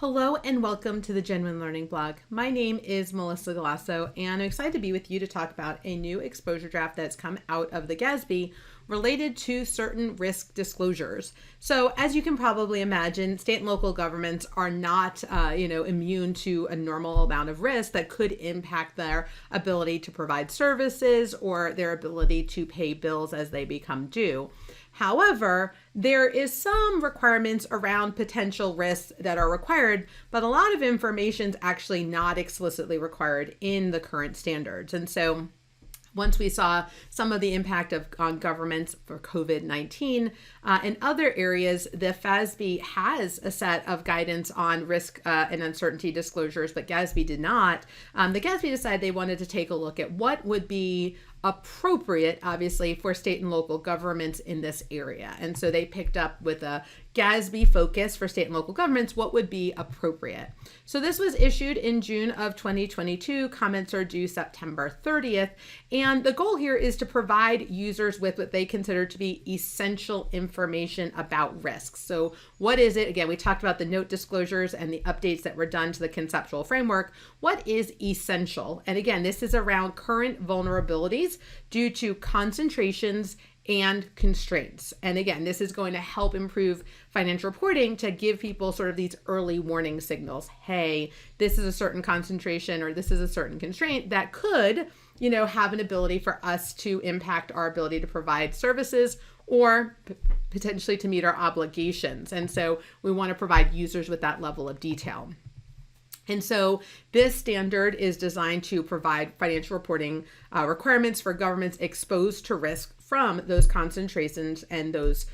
Hello and welcome to the Genuine Learning Blog. My name is Melissa Galasso and I'm excited to be with you to talk about a new exposure draft that's come out of the GASB related to certain risk disclosures. So as you can probably imagine, state and local governments are not immune to a normal amount of risk that could impact their ability to provide services or their ability to pay bills as they become due. However, there is some requirements around potential risks that are required, but a lot of information is actually not explicitly required in the current standards. And so once we saw some of the impact on governments for COVID-19 and other areas, the FASB has a set of guidance on risk and uncertainty disclosures, but GASB did not. The GASB decided they wanted to take a look at what would be appropriate, obviously, for state and local governments in this area. And so they picked up with a GASB focus for state and local governments, what would be appropriate. So this was issued in June of 2022. Comments are due September 30th. And the goal here is to provide users with what they consider to be essential information about risks. So what is it? Again, we talked about the note disclosures and the updates that were done to the conceptual framework. What is essential? And again, this is around current vulnerabilities due to concentrations and constraints. And again, this is going to help improve financial reporting to give people sort of these early warning signals. Hey, this is a certain concentration or this is a certain constraint that could, have an ability for us to impact our ability to provide services or potentially to meet our obligations. And so we want to provide users with that level of detail. And so this standard is designed to provide financial reporting requirements for governments exposed to risk from those concentrations and those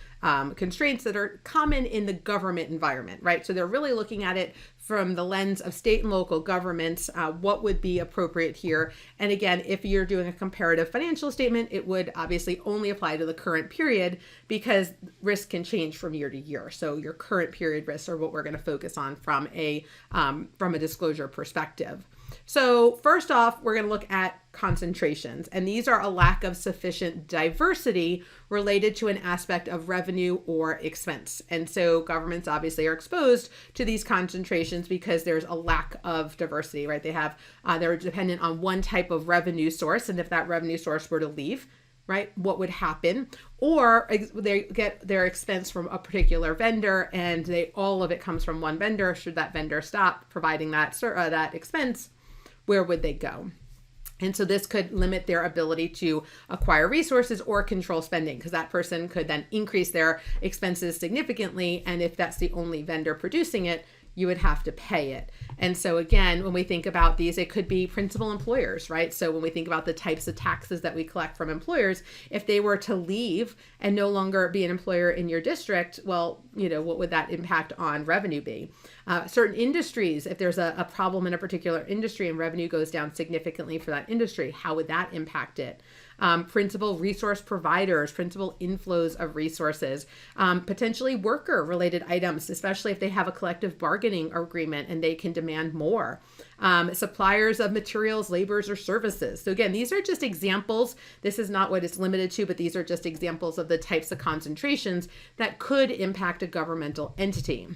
constraints that are common in the government environment, right? So they're really looking at it from the lens of state and local governments, what would be appropriate here. And again, if you're doing a comparative financial statement, it would obviously only apply to the current period because risk can change from year to year. So your current period risks are what we're going to focus on from a disclosure perspective. So first off, we're going to look at concentrations, and these are a lack of sufficient diversity related to an aspect of revenue or expense. And so governments obviously are exposed to these concentrations because there's a lack of diversity, right? They're dependent on one type of revenue source, and if that revenue source were to leave, right, what would happen? Or they get their expense from a particular vendor and all of it comes from one vendor. Should that vendor stop providing that expense, where would they go? And so this could limit their ability to acquire resources or control spending, because that person could then increase their expenses significantly. And if that's the only vendor producing it, you would have to pay it. And so again, when we think about these, it could be principal employers, right? So when we think about the types of taxes that we collect from employers, if they were to leave and no longer be an employer in your district, well, what would that impact on revenue be? Certain industries, if there's a problem in a particular industry and revenue goes down significantly for that industry, how would that impact it? Principal resource providers, principal inflows of resources, potentially worker related items, especially if they have a collective bargaining agreement and they can demand more. Suppliers of materials, labors, or services. So again, these are just examples. This is not what it's limited to, but these are just examples of the types of concentrations that could impact a governmental entity.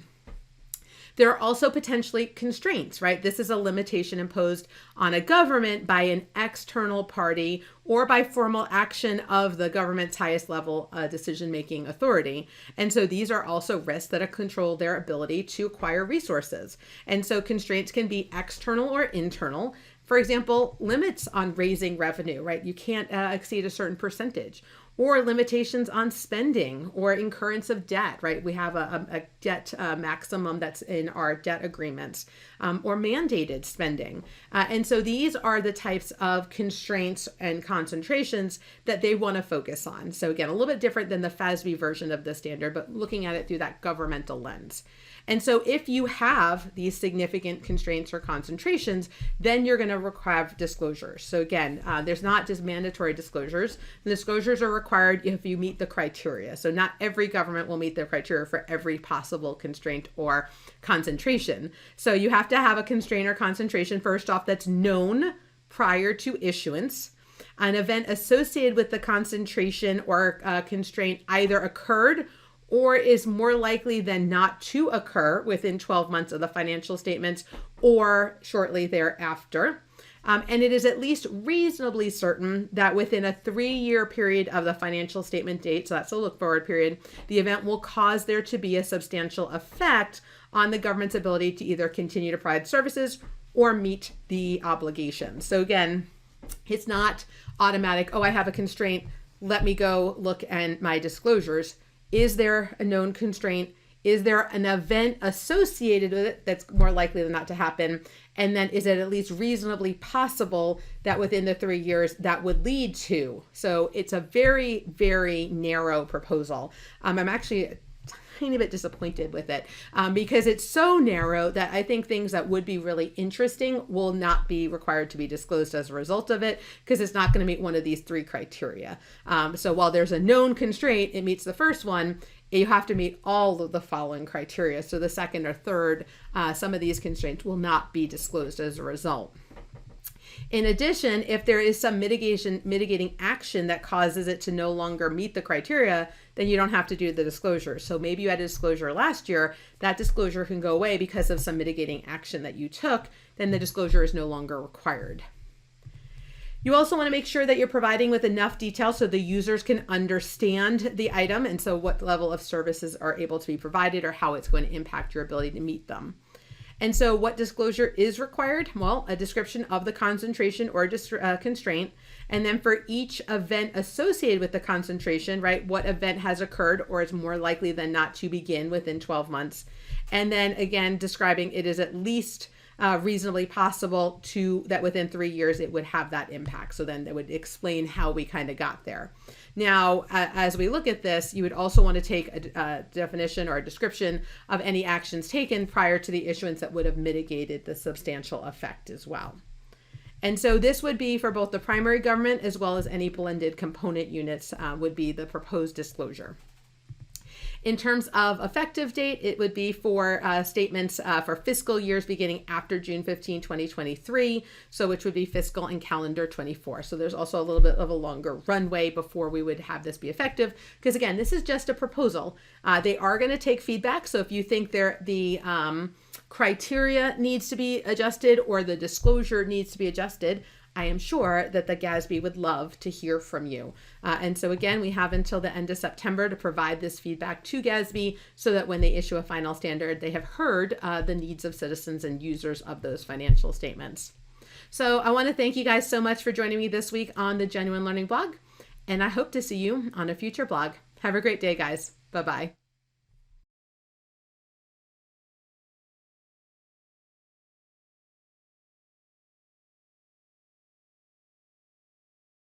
There are also potentially constraints, right? This is a limitation imposed on a government by an external party or by formal action of the government's highest level decision-making authority. And so these are also risks that control their ability to acquire resources. And so constraints can be external or internal. For example, limits on raising revenue, right? You can't exceed a certain percentage. Or limitations on spending or incurrence of debt, right? We have a debt maximum that's in our debt agreements, or mandated spending. And so these are the types of constraints and concentrations that they want to focus on. So again, a little bit different than the FASB version of the standard, but looking at it through that governmental lens. And so if you have these significant constraints or concentrations, then you're going to require disclosures. So again, there's not just mandatory disclosures. The disclosures are required if you meet the criteria. So not every government will meet the criteria for every possible constraint or concentration. So you have to have a constraint or concentration, first off, that's known prior to issuance. An event associated with the concentration or constraint either occurred or is more likely than not to occur within 12 months of the financial statements or shortly thereafter. And it is at least reasonably certain that within a 3-year period of the financial statement date, so that's a look forward period, the event will cause there to be a substantial effect on the government's ability to either continue to provide services or meet the obligations. So again, it's not automatic, oh, I have a constraint, let me go look at my disclosures. Is there a known constraint? Is there an event associated with it that's more likely than not to happen? And then is it at least reasonably possible that within the 3 years that would lead to? So it's a very, very narrow proposal. I'm actually a tiny bit disappointed with it because it's so narrow that I think things that would be really interesting will not be required to be disclosed as a result of it, because it's not going to meet one of these 3 criteria. So while there's a known constraint, it meets the first one, you have to meet all of the following criteria. So the second or third, some of these constraints will not be disclosed as a result. In addition, if there is some mitigating action that causes it to no longer meet the criteria, then you don't have to do the disclosure. So maybe you had a disclosure last year, that disclosure can go away because of some mitigating action that you took, then the disclosure is no longer required. You also want to make sure that you're providing with enough detail so the users can understand the item, and so what level of services are able to be provided or how it's going to impact your ability to meet them. And so what disclosure is required? Well, a description of the concentration or constraint, and then for each event associated with the concentration, right, what event has occurred or is more likely than not to begin within 12 months. And then again, describing it is at least reasonably possible that within 3 years it would have that impact. So then that would explain how we kind of got there. Now, as we look at this, you would also want to take a definition or a description of any actions taken prior to the issuance that would have mitigated the substantial effect as well. And so this would be for both the primary government as well as any blended component units would be the proposed disclosure. In terms of effective date, it would be for statements for fiscal years beginning after June 15, 2023, so which would be fiscal and calendar 24. So there's also a little bit of a longer runway before we would have this be effective, because again, this is just a proposal. They are going to take feedback, so if you think the criteria needs to be adjusted or the disclosure needs to be adjusted, I am sure that the GASB would love to hear from you. And so again, we have until the end of September to provide this feedback to GASB so that when they issue a final standard, they have heard the needs of citizens and users of those financial statements. So I want to thank you guys so much for joining me this week on the Genuine Learning blog, and I hope to see you on a future blog. Have a great day, guys. Bye-bye.